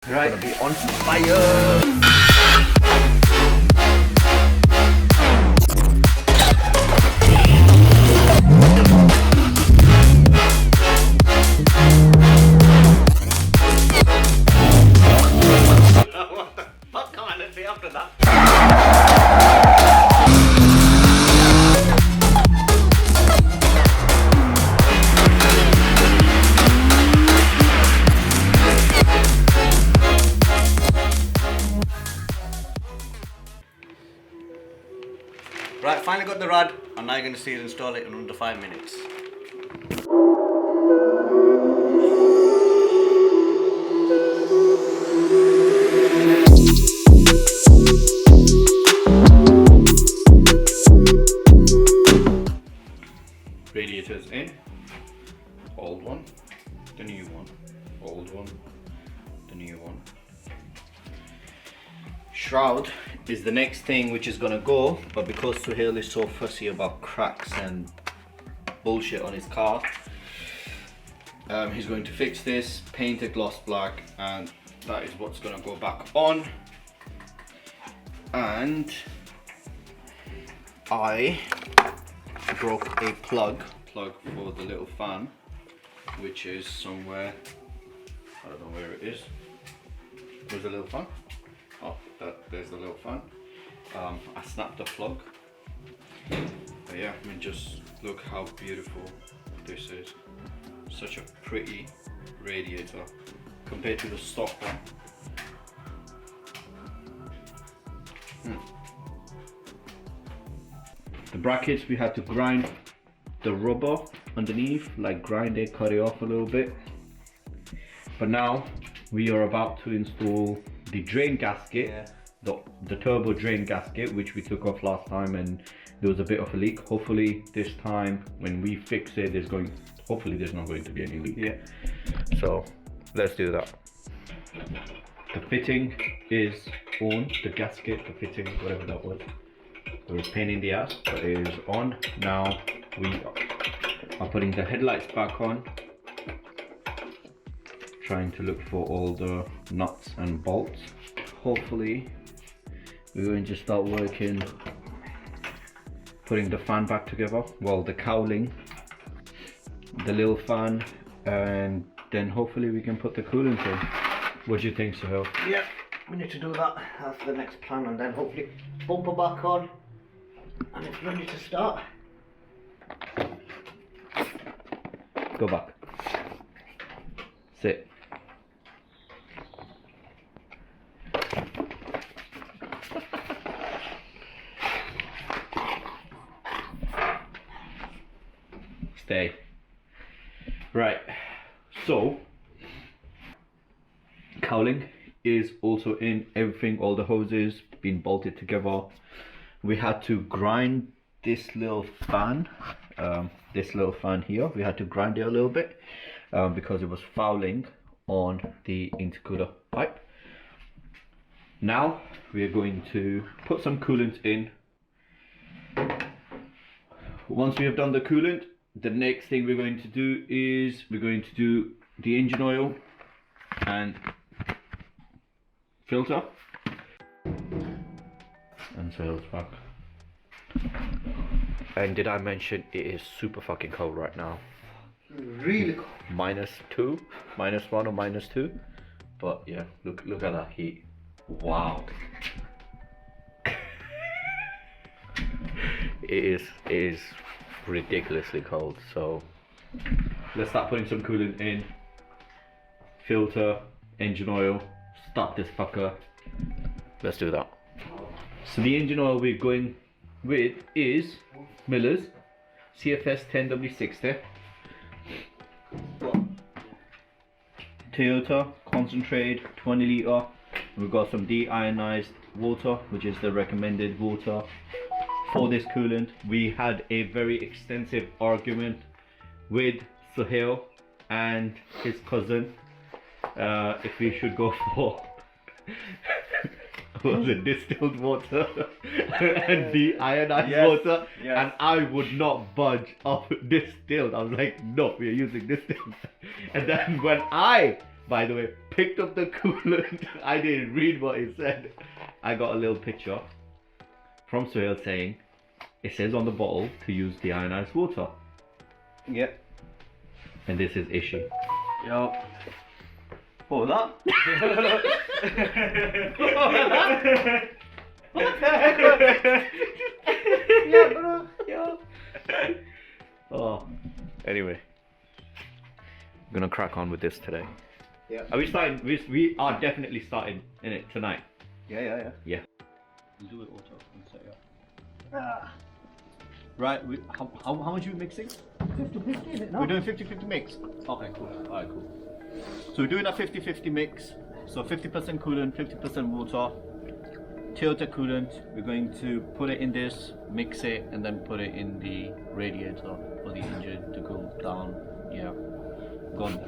Right. It's gonna be on fire. What the fuck can I say after that? Right, finally got the rod. I'm now going to see it install it in under 5 minutes. Radiator's in. Old one, the new one, old one, the new one. Shroud is the next thing which is gonna go, but because Suhail is so fussy about cracks and bullshit on his car, he's going to fix this, paint it gloss black, and that is what's gonna go back on. And I broke a plug for the little fan, which is somewhere, I don't know where it is. Where's the little fan? Oh, there's the little fan. I snapped the plug. But yeah, I mean, just look how beautiful this is. Such a pretty radiator compared to the stock one. The brackets, we had to grind the rubber underneath, like grind it, cut it off a little bit. But now we are about to install the drain gasket, the turbo drain gasket, which we took off last time and there was a bit of a leak. Hopefully this time when we fix it, hopefully there's not going to be any leak. Yeah. So let's do that. The fitting is on, the gasket, the fitting, whatever that was. It was a pain in the ass, but it is on. Now we are putting the headlights back on. Trying to look for all the nuts and bolts. Hopefully we're going to start working putting the fan back together, well, the cowling, the little fan, and then hopefully we can put the coolant in. What do you think, Suhail? Yeah, we need to do that. That's the next plan, and then hopefully bumper back on and it's ready to start. Go back. Sit. Stay. Right, so cowling is also in, everything, all the hoses been bolted together. We had to grind this little fan here. We had to grind it a little bit because it was fouling on the intercooler pipe. Now we are going to put some coolant in. Once we have done the coolant, the next thing we're going to do is we're going to do the engine oil and filter. And so it's back. And did I mention it is super fucking cold right now? Really cold. -2, -1 or -2. But yeah, look at that heat. Wow. It is ridiculously cold. So let's start putting some coolant in. Filter, engine oil, start this fucker. Let's do that. So the engine oil we're going with is Miller's CFS 10W60. Toyota concentrate 20 litre. We've got some deionized water, which is the recommended water for this coolant. We had a very extensive argument with Suhail and his cousin if we should go for was it distilled water and deionized water, and I would not budge off distilled. I was like, no, we are using distilled. And then when I by the way, picked up the coolant. I didn't read what it said. I got a little picture from Suhail saying it says on the bottle to use deionized water. Yep. And this is issue. Yo. What was that? What the heck? Yeah, bro. Yeah. Oh. Anyway, I'm gonna crack on with this today. Yeah. Are we starting? We are definitely starting in it tonight. Yeah. Yeah. We'll do it auto and set it up. Right, how much are we mixing? 50-50, is it not? We're doing 50-50 mix. Okay, cool. Alright, cool. So we're doing a 50-50 mix. So 50% coolant, 50% water. Toyota coolant. We're going to put it in this, mix it, and then put it in the radiator for the engine to cool down. Yeah. Gone.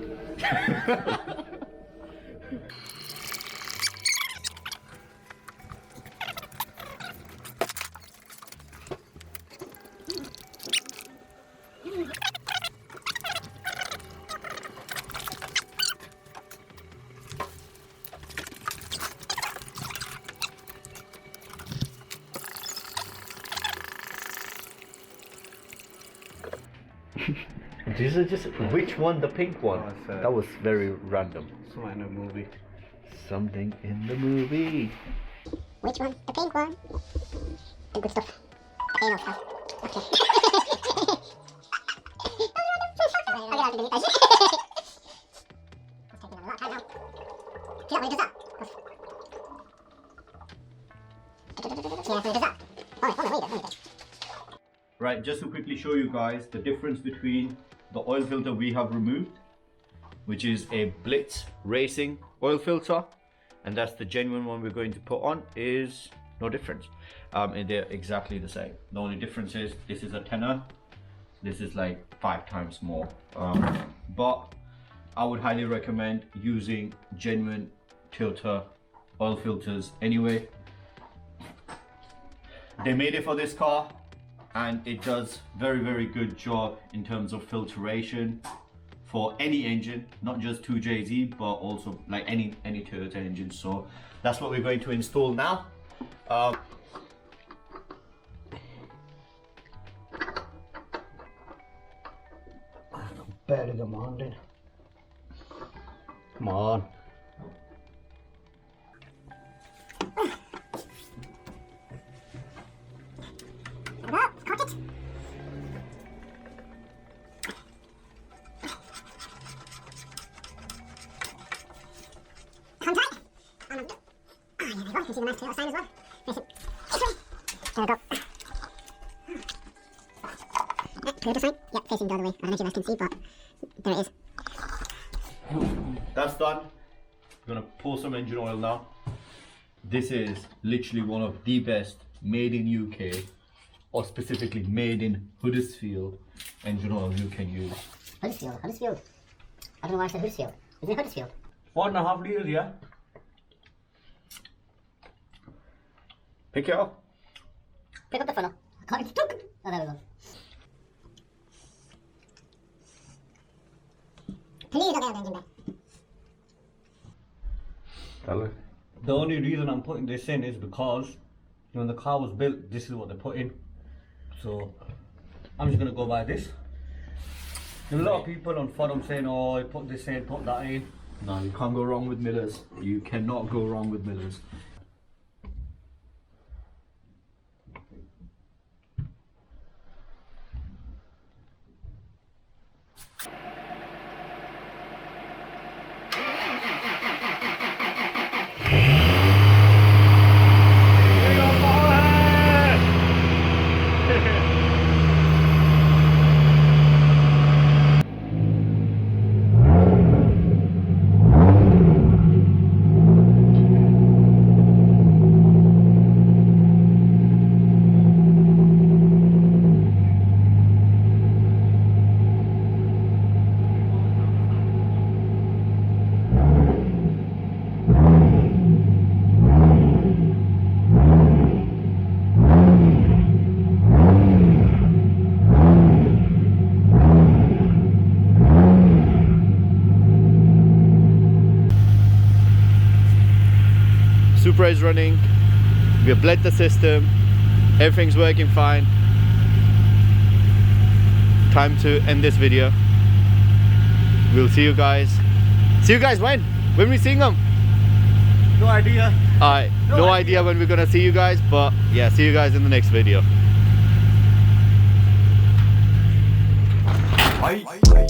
This is just which one? The pink one. Oh, That was very random. Something in a movie. Something in the movie. Which one? The pink one. The good stuff. Anal stuff. Okay. I'll get out of the It's taking a lot of time now. Do you not want to do that? Yeah, when it does that. Oh, wait. Right, just to quickly show you guys the difference between the oil filter we have removed, which is a Blitz Racing oil filter, and that's the genuine one we're going to put on, is no difference. And they're exactly the same. The only difference is this is a tenner, this is like 5 times more. But I would highly recommend using genuine Toyota oil filters anyway. They made it for this car, and it does very good job in terms of filtration for any engine, not just 2JZ, but also like any Toyota engine. So that's what we're going to install now. Barely demanding. Come on. You can see the nice Toyota sign as well. There we go. Toyota sign? Yep, facing the other way. I don't know if you guys can see, but there it is. That's done. We're gonna pour some engine oil now. This is literally one of the best made in UK, or specifically made in Huddersfield engine oil you can use. Huddersfield. I don't know why I said Huddersfield. Isn't it Huddersfield? 1.5 litres, yeah? Pick it up. Pick up the funnel. I can't. Oh, there we go. Please don't get the engine back. The only reason I'm putting this in is because when the car was built, this is what they put in. So I'm just gonna go by this. There's a lot of people on forum saying, oh, put this in, put that in. No, you can't go wrong with Millers. You cannot go wrong with Millers. Supra is running. We have bled the system. Everything's working fine. Time to end this video. We'll see you guys. See you guys when? When we seeing them? No idea. Alright, no idea when we're gonna see you guys, but yeah, see you guys in the next video. Bye.